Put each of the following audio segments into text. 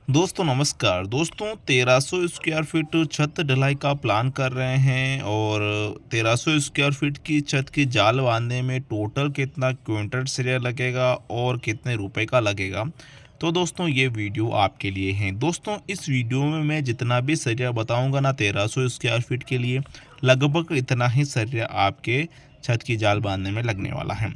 दोस्तों नमस्कार। दोस्तों 1300 स्क्वायर फीट छत ढलाई का प्लान कर रहे हैं और 1300 स्क्वायर फीट की छत की जाल बांधने में टोटल कितना क्विंटल सरिया लगेगा और कितने रुपए का लगेगा। तो दोस्तों ये वीडियो आपके लिए है। दोस्तों इस वीडियो में मैं जितना भी सरिया बताऊंगा ना 1300 स्क्वायर फीट के लिए लगभग इतना ही सरिया आपके छत की जाल बांधने में लगने वाला है।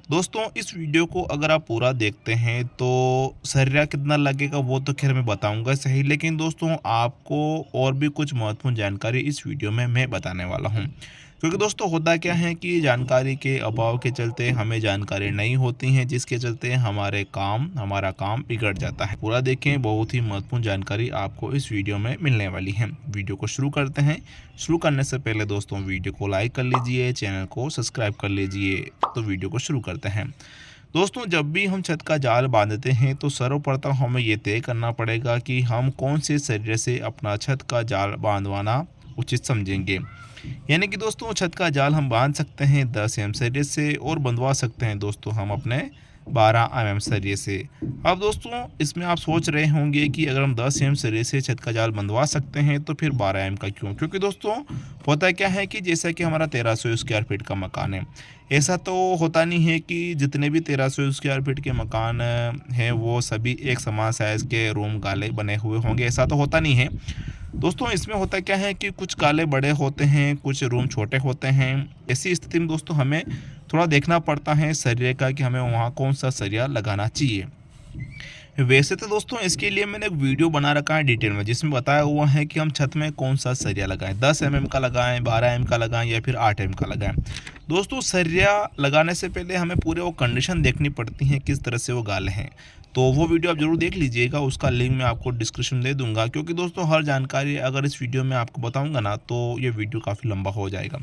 दोस्तों इस वीडियो को अगर आप पूरा देखते हैं तो सरिया कितना लगेगा वो तो खैर मैं बताऊंगा सही, लेकिन दोस्तों आपको और भी कुछ महत्वपूर्ण जानकारी इस वीडियो में मैं बताने वाला हूं। क्योंकि दोस्तों होता क्या है कि जानकारी के अभाव के चलते हमें जानकारी नहीं होती है, जिसके चलते हमारा काम बिगड़ जाता है। पूरा देखें, बहुत ही महत्वपूर्ण जानकारी आपको इस वीडियो में मिलने वाली है। वीडियो को शुरू करते हैं। शुरू करने से पहले दोस्तों वीडियो को लाइक कर लीजिए, चैनल को सब्सक्राइब कर लीजिए। तो वीडियो को शुरू करते हैं। दोस्तों जब भी हम छत का जाल बांधते हैं तो सर्वप्रथम हमें ये तय करना पड़ेगा कि हम कौन से सरिये से अपना छत का जाल बांधवाना उचित समझेंगे। यानी कि दोस्तों छत का जाल हम बांध सकते हैं 10 एम सरिये से और बंधवा सकते हैं दोस्तों हम अपने 12 एम सरिये से। अब दोस्तों इसमें आप सोच रहे होंगे कि अगर हम 10 एम सरिये से छत का जाल बंधवा सकते हैं तो फिर 12 एम का क्यों? क्योंकि दोस्तों होता क्या है कि जैसा कि हमारा 1300 स्क्वायर फीट का मकान है, ऐसा तो होता नहीं है कि जितने भी 1300 स्क्वायर फीट के मकान हैं वो सभी एक समान साइज़ के रूम गाले बने हुए होंगे, ऐसा तो होता नहीं है। दोस्तों इसमें होता क्या है कि कुछ गाले बड़े होते हैं, कुछ रूम छोटे होते हैं। ऐसी स्थिति में दोस्तों हमें थोड़ा देखना पड़ता है सरिये का कि हमें वहाँ कौन सा सरिया लगाना चाहिए। वैसे तो दोस्तों इसके लिए मैंने एक वीडियो बना रखा है डिटेल में, जिसमें बताया हुआ है कि हम छत में कौन सा सरिया लगाएं, 10 एम का लगाएं, 12 एम का लगाएं या फिर 8 एम का लगाएं। दोस्तों सरिया लगाने से पहले हमें पूरे वो कंडीशन देखनी पड़ती है, किस तरह से वो गाले हैं। तो वो वीडियो आप ज़रूर देख लीजिएगा, उसका लिंक मैं आपको डिस्क्रिप्शन दे दूंगा। क्योंकि दोस्तों हर जानकारी अगर इस वीडियो में आपको बताऊंगा ना तो ये वीडियो काफ़ी लंबा हो जाएगा।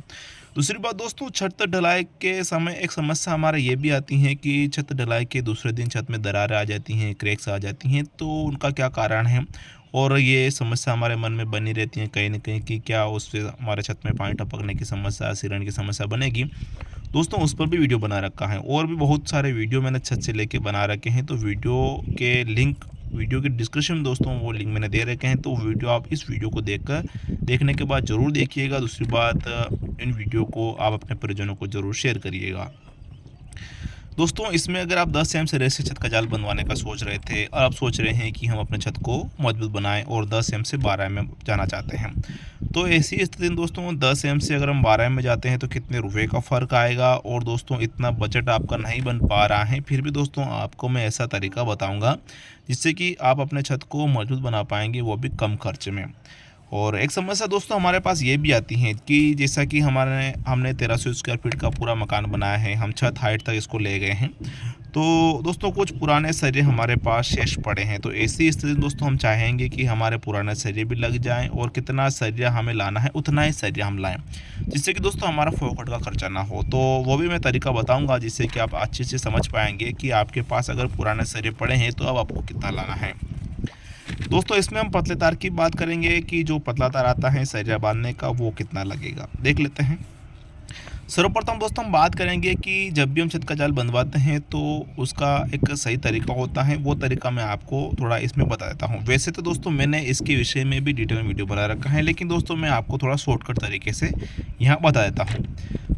दूसरी बात दोस्तों, छत ढलाई के समय एक समस्या हमारा ये भी आती है कि छत ढलाई के दूसरे दिन छत में दरारें आ जाती हैं, क्रैक्स आ जाती हैं। तो उनका क्या कारण है और ये समस्या हमारे मन में बनी रहती है कहीं न कहीं कि क्या उससे हमारे छत में पानी टपकने की समस्या, सीलन की समस्या बनेगी। दोस्तों उस पर भी वीडियो बना रखा है और भी बहुत सारे वीडियो मैंने छत से लेके बना रखे हैं। तो वीडियो के डिस्क्रिप्शन में दोस्तों वो लिंक मैंने दे रखे हैं। तो वीडियो आप इस वीडियो को देखने के बाद ज़रूर देखिएगा। दूसरी बात, इन वीडियो को आप अपने परिजनों को ज़रूर शेयर करिएगा। दोस्तों इसमें अगर आप 10 एम से छत का जाल बनवाने का सोच रहे थे और आप सोच रहे हैं कि हम अपने छत को मजबूत बनाएं और 10 एम से 12 एम जाना चाहते हैं, तो ऐसी स्थिति में दोस्तों 10 एम से अगर हम 12 एम में जाते हैं तो कितने रुपए का फ़र्क आएगा। और दोस्तों इतना बजट आपका नहीं बन पा रहा है, फिर भी दोस्तों आपको मैं ऐसा तरीका बताऊँगा जिससे कि आप अपने छत को मजबूत बना पाएंगे, वो भी कम खर्च में। और एक समस्या दोस्तों हमारे पास ये भी आती है कि जैसा कि हमने 1300 स्क्वायर फीट का पूरा मकान बनाया है, हम छत हाइट तक इसको ले गए हैं। तो दोस्तों कुछ पुराने सरिये हमारे पास शेष पड़े हैं। तो ऐसी स्थिति में दोस्तों हम चाहेंगे कि हमारे पुराने सरिये भी लग जाएं और कितना सरिया हमें लाना है उतना ही सरिया हम लाएं, जिससे कि दोस्तों हमारा फोकट का खर्चा ना हो। तो वो भी मैं तरीका बताऊंगा जिससे कि आप अच्छे से समझ पाएंगे कि आपके पास अगर पुराने सरिये पड़े हैं तो अब आपको कितना लाना है। दोस्तों इसमें हम पतले तार की बात करेंगे कि जो पतला तार आता है सरिया बांधने का वो कितना लगेगा, देख लेते हैं। सर्वप्रथम दोस्तों हम बात करेंगे कि जब भी हम छत का जाल बंधवाते हैं तो उसका एक सही तरीका होता है, वो तरीका मैं आपको थोड़ा इसमें बता देता हूँ। वैसे तो दोस्तों मैंने इसके विषय में भी डिटेल में वीडियो बना रखा है, लेकिन दोस्तों मैं आपको थोड़ा शॉर्टकट तरीके से यहाँ बता देता हूँ।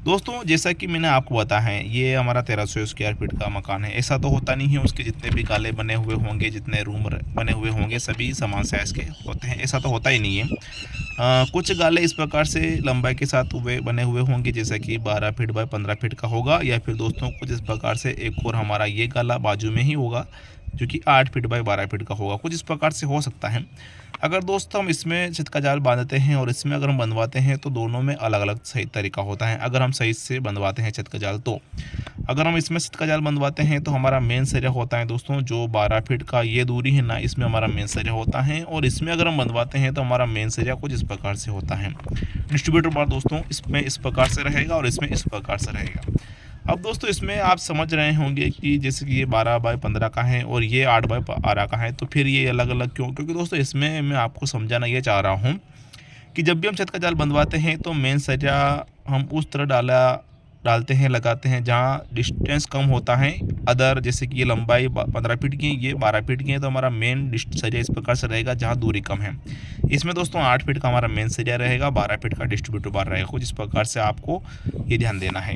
दोस्तों जैसा कि मैंने आपको बताया है ये हमारा 1300 स्क्वायर फीट का मकान है। ऐसा तो होता नहीं है उसके जितने भी गाले बने हुए होंगे, जितने रूम बने हुए होंगे सभी समान साइज़ के होते हैं, ऐसा तो होता ही नहीं है। कुछ गाले इस प्रकार से लंबाई के साथ हुए बने हुए होंगे जैसा कि 12 फीट बाय 15 फीट का होगा, या फिर दोस्तों कुछ इस प्रकार से एक और हमारा ये गाला बाजू में ही होगा जो कि 8 फीट बाय 12 फीट का होगा, कुछ इस प्रकार से हो सकता है। अगर दोस्तों हम इसमें छत का जाल बांधते हैं और इसमें अगर हम बंधवाते हैं तो दोनों में अलग अलग सही तरीका होता है। अगर हम सही से बंधवाते हैं छत का जाल तो अगर हम इसमें छत का जाल बंधवाते हैं तो हमारा मेन सरिया होता है दोस्तों जो 12 फीट का ये दूरी है ना, इसमें हमारा मेन सरिया होता है। और इसमें अगर हम बंधवाते हैं तो हमारा मेन सरिया कुछ इस प्रकार से होता है। डिस्ट्रीब्यूटर बार दोस्तों इसमें इस प्रकार से रहेगा और इसमें इस प्रकार से रहेगा। अब दोस्तों इसमें आप समझ रहे होंगे कि जैसे कि ये 12 बाय 15 का है और ये 8 बाय 12 का है, तो फिर ये अलग अलग क्यों? क्योंकि दोस्तों इसमें मैं आपको समझाना ये चाह रहा हूँ कि जब भी हम छत का जाल बंधवाते हैं तो मेन सरिया हम उस तरह डालते हैं, लगाते हैं जहाँ डिस्टेंस कम होता है अदर, जैसे कि ये लंबाई 15 फीट की है, ये 12 फीट की है, तो हमारा मेन सरिया इस प्रकार से रहेगा जहाँ दूरी कम है। इसमें दोस्तों 8 फीट का हमारा मेन सरिया रहेगा, 12 फीट का डिस्ट्रीब्यूटर बार रहेगा। कुछ इस प्रकार से आपको ये ध्यान देना है।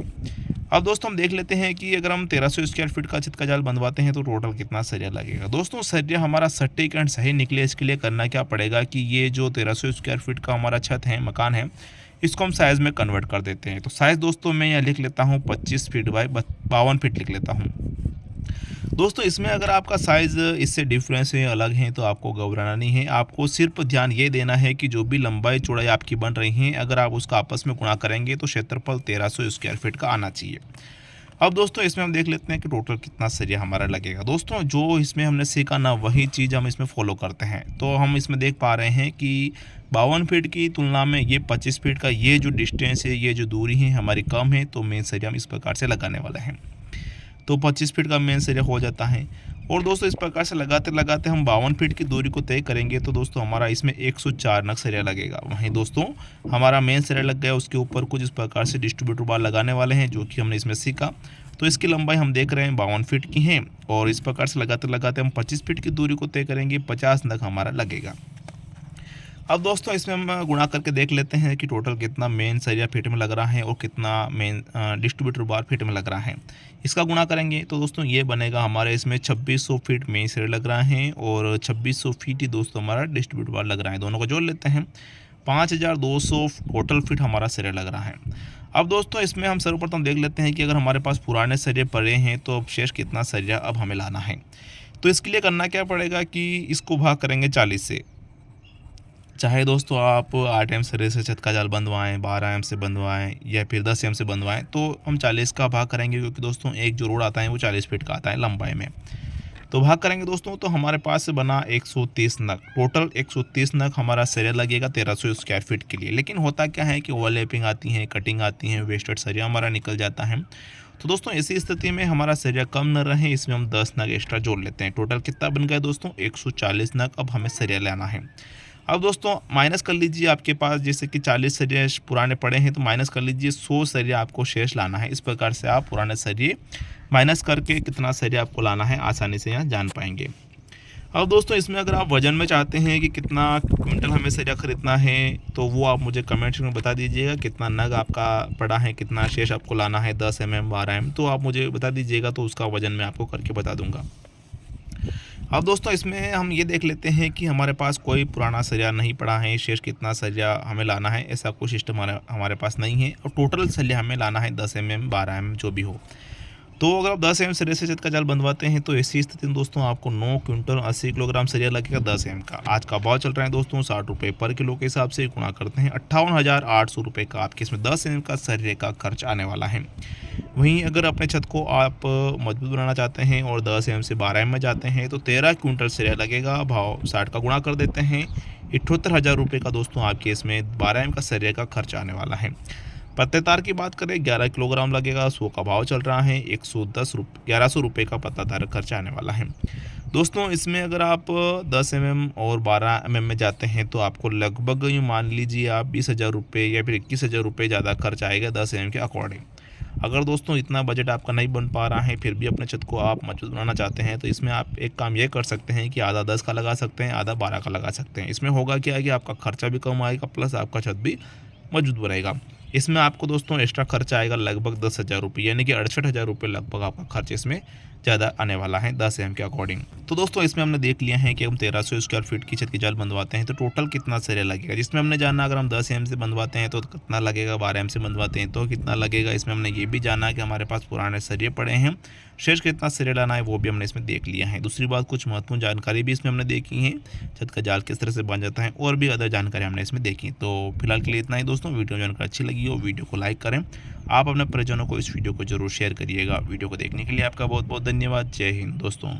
अब दोस्तों हम देख लेते हैं कि अगर हम 1300 स्क्वायर फीट का छत का जाल बनवाते हैं तो टोटल कितना सरिया लगेगा। दोस्तों सरिया हमारा सटीक एंड सही निकले इसके लिए करना क्या पड़ेगा कि ये जो 1300 स्क्वायर फीट का हमारा छत है, मकान है, इसको हम साइज़ में कन्वर्ट कर देते हैं। तो साइज़ दोस्तों मैं यहाँ लिख लेता हूँ 25 फीट बाई 52 फीट लिख लेता हूँ। दोस्तों इसमें अगर आपका साइज़ इससे डिफरेंस है, अलग है, तो आपको घबराना नहीं है। आपको सिर्फ ध्यान ये देना है कि जो भी लंबाई चौड़ाई आपकी बन रही है, अगर आप उसका आपस में गुणा करेंगे तो क्षेत्रफल 1300 स्क्वायर फीट का आना चाहिए। अब दोस्तों इसमें हम देख लेते हैं कि टोटल कितना सरिया हमारा लगेगा। दोस्तों जो इसमें हमने सीखा ना, वही चीज़ हम इसमें फॉलो करते हैं। तो हम इसमें देख पा रहे हैं कि 52 फीट की तुलना में ये 25 फीट का ये जो डिस्टेंस है, ये जो दूरी है हमारी कम है, तो मेन सरिया हम इस प्रकार से लगाने वाले हैं। तो 25 फीट का मेन सरिया हो जाता है। और दोस्तों इस प्रकार से लगाते लगाते हम 52 फीट की दूरी को तय करेंगे, तो दोस्तों हमारा इसमें 104 नग सरिया लगेगा। वहीं दोस्तों हमारा मेन सरिया लग गया, उसके ऊपर कुछ इस प्रकार से डिस्ट्रीब्यूटर बार लगाने वाले हैं, जो कि हमने इसमें सीखा। तो इसकी लंबाई हम देख रहे हैं 52 फीट की है, और इस प्रकार से लगाते लगाते हम 25 फीट की दूरी को तय करेंगे, 50 नग हमारा लगेगा। अब दोस्तों इसमें हम गुणा करके देख लेते हैं कि टोटल कितना मेन सरिया फीट में लग रहा है और कितना मेन डिस्ट्रीब्यूटर बार फीट में लग रहा है। इसका गुणा करेंगे तो दोस्तों ये बनेगा हमारे इसमें 2600 फीट मेन सरिया लग रहा है और 2600 फीट ही दोस्तों हमारा डिस्ट्रीब्यूटर बार लग रहा है। दोनों को जोड़ लेते हैं, 5200 टोटल फीट हमारा सरिया लग रहा है। अब दोस्तों इसमें हम सर्वप्रथम देख लेते हैं कि अगर हमारे पास पुराने सरिये पड़े हैं तो अब शेष कितना सरिया अब हमें लाना है। तो इसके लिए करना क्या पड़ेगा कि इसको भाग करेंगे 40 से। चाहे दोस्तों आप 8 एम सरिये से छत का जाल बंधवाएँ, 12 एम से बंधवाएँ या फिर 10 एम से बंधवाएँ, तो हम 40 का भाग करेंगे, क्योंकि दोस्तों एक जो रोड आता है वो 40 फीट का आता है लंबाई में। तो भाग करेंगे दोस्तों, तो हमारे पास से बना 130 नग, टोटल 130 नग हमारा सरिया लगेगा 1300 स्क्वायर फीट के लिए। लेकिन होता क्या है कि ओवरलैपिंग आती है, कटिंग आती है, वेस्टेड सरिया हमारा निकल जाता है। तो दोस्तों ऐसी स्थिति में हमारा सरिया कम न रहे, इसमें हम 10 नग एक्स्ट्रा जोड़ लेते हैं। टोटल कितना बन गया दोस्तों, 140 नग अब हमें सरिया लेना है। अब दोस्तों माइनस कर लीजिए, आपके पास जैसे कि 40 सरिया पुराने पड़े हैं, तो माइनस कर लीजिए 100 सरिया आपको शेष लाना है। इस प्रकार से आप पुराने सरिये माइनस करके कितना सरिया आपको लाना है आसानी से यहाँ जान पाएंगे। अब दोस्तों इसमें अगर आप वजन में चाहते हैं कि कितना क्विंटल हमें सरिया खरीदना है, तो वो आप मुझे कमेंट्स में बता दीजिएगा। कितना नग आपका पड़ा है, कितना शेष आपको लाना है, 10 mm 12 mm, तो आप मुझे बता दीजिएगा, तो उसका वजन मैं आपको करके बता दूंगा। अब दोस्तों इसमें हम ये देख लेते हैं कि हमारे पास कोई पुराना सरिया नहीं पड़ा है, शेष कितना सरिया हमें लाना है, ऐसा कोई सिस्टम हमारे पास नहीं है। और टोटल सरिया हमें लाना है 10 mm 12 mm जो भी हो। तो अगर आप 10 mm सरिया से छत का जाल बनवाते हैं, तो ऐसी स्थिति में दोस्तों आपको 9 क्विंटल 80 किलोग्राम सरिया लगेगा 10 mm का। आज का भाव चल रहा है दोस्तों 60 रुपये पर किलो के हिसाब से, गुणा करते हैं 58,800 रुपये का आपके इसमें 10 mm का सरिया का खर्च आने वाला है। वहीं अगर अपने छत को आप मजबूत बनाना चाहते हैं और 10 mm से 12 mm में जाते हैं, तो 13 क्विंटल सरिया लगेगा। भाव 60 का गुणा कर देते हैं, 78,000 रुपये का दोस्तों आपके इसमें 12 mm का सरिया का खर्च आने वाला है। पत्ते तार की बात करें 11 किलोग्राम लगेगा, 100 का भाव चल रहा है, 1100 रुपये का पत्ता तार खर्च आने वाला है। दोस्तों इसमें अगर आप 10 mm और 12 mm में जाते हैं, तो आपको लगभग यूँ मान लीजिए आप 20,000 रुपये या फिर 21,000 रुपये ज़्यादा खर्च आएगा 10 mm के अकॉर्डिंग। अगर दोस्तों इतना बजट आपका नहीं बन पा रहा है, फिर भी अपने छत को आप मजबूत बनाना चाहते हैं, तो इसमें आप एक काम ये कर सकते हैं कि आधा 10 का लगा सकते हैं, आधा 12 का लगा सकते हैं। इसमें होगा क्या है कि आपका खर्चा भी कम आएगा, प्लस आपका छत भी मजबूत बनेगा। इसमें आपको दोस्तों एक्स्ट्रा खर्चा आएगा लगभग 10,000 रुपये, यानी कि 68,000 रुपये लगभग आपका खर्च इसमें ज़्यादा आने वाला है 10 mm के अकॉर्डिंग। तो दोस्तों इसमें हमने देख लिया है कि हम 1300 स्क्वायर फीट की छत की जाल बनवाते हैं तो टोटल कितना सरिया लगेगा, जिसमें हमने जाना अगर हम 10 mm से बनवाते हैं तो कितना लगेगा, 12 mm से बनवाते हैं तो कितना लगेगा। इसमें हमने ये भी जाना कि हमारे पास पुराने सरिये पड़े हैं, शेष कितना सरिया लाना है वो भी हमने इसमें देख लिया है। दूसरी बात, कुछ महत्वपूर्ण जानकारी भी इसमें हमने देखी है, छत का जाल किस तरह से बन जाता है, और भी अदर जानकारी हमने इसमें देखी। तो फिलहाल के लिए इतना ही दोस्तों। वीडियो जानकारी अच्छी लगी हो वीडियो को लाइक करें, आप अपने परिजनों को इस वीडियो को जरूर शेयर करिएगा। वीडियो को देखने के लिए आपका बहुत बहुत धन्यवाद। जय हिंद दोस्तों।